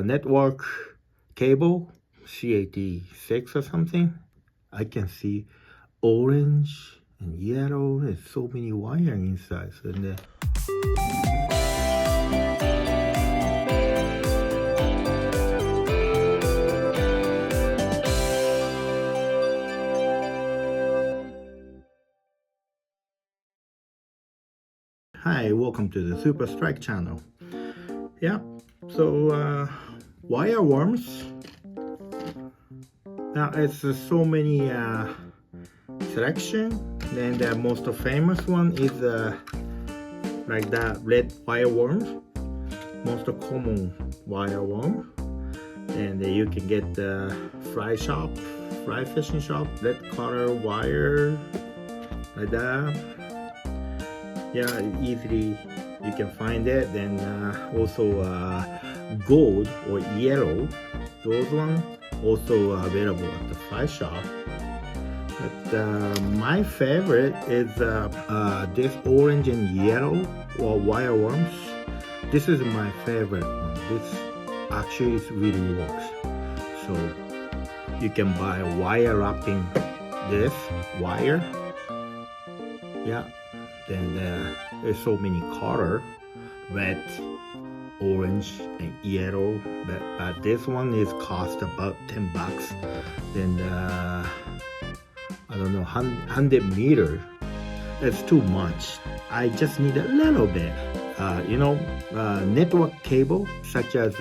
network cable CAT6 or something. I can see orange and yellow. There's so many wire inside. So hi, welcome to the Super Strike channel. Yeah, so Wireworms. Now it's so many selection. Then the most famous one is like that red wireworm, most common wireworm. And you can get the fly fishing shop, red color wire like that. Yeah, easily you can find it. Then also gold or yellow, those ones also available at the fly shop. But my favorite is this orange and yellow or wireworms. This is my favorite one. This actually really works. So you can buy wire wrapping this wire. Yeah. Then there's so many color, red, orange, and yellow. But this one is cost about $10. Then I don't know, 100 meter. That's too much. I just need a little bit. Network cable such as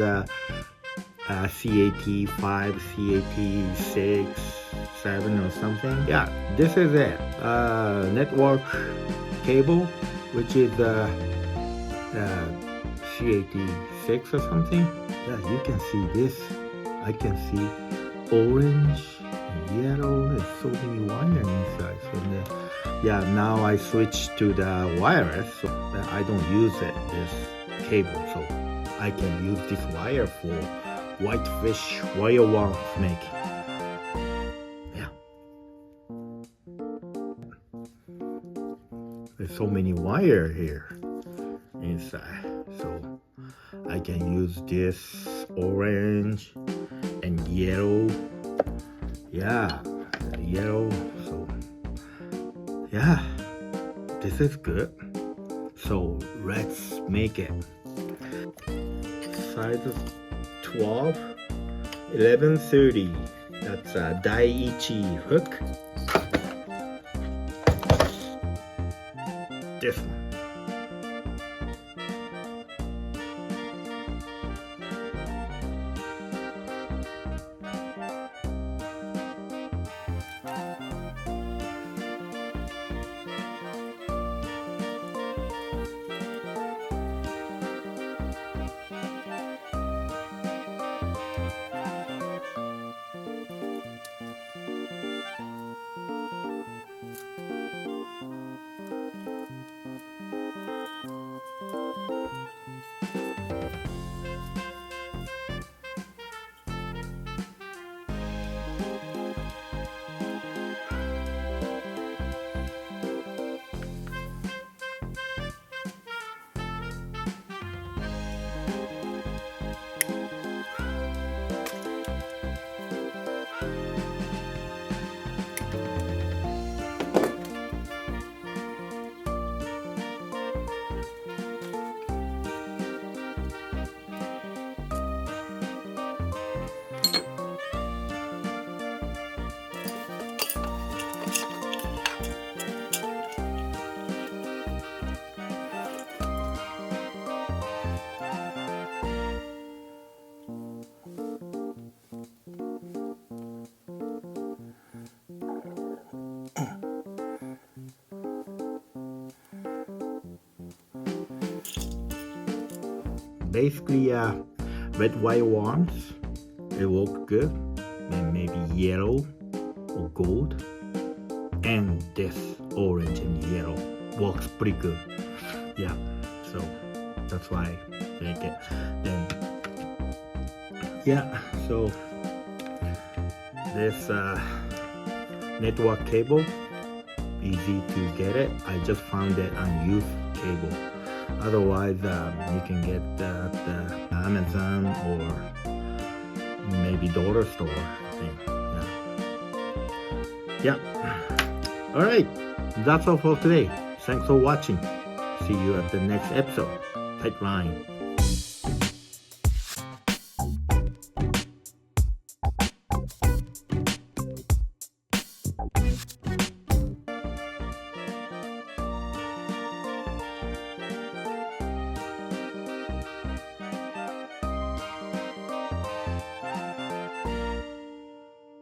CAT5, CAT6, 7 or something. Yeah, this is it. Network cable, which is CAT6 or something. Yeah, you can see this. I can see orange and yellow. There's so many wires inside. So yeah, now I switched to the wireless, so that I don't use this cable. So I can use this wire for whitefish wireworm making. Yeah. There's so many wire here inside. So I can use this orange and yellow. Yeah, yellow. So yeah, this is good. So let's make it. Size is 12, 11/30. That's a Daiichi hook. This one. Basically, red wireworms, it work good, and maybe yellow or gold, and this orange and yellow works pretty good. Yeah, so that's why I make it. Then yeah, so this network cable, easy to get it. I just found it on used cable. Otherwise, you can get at Amazon or maybe dollar store, I think. Yeah. All right. That's all for today. Thanks for watching. See you at the next episode. Tight line.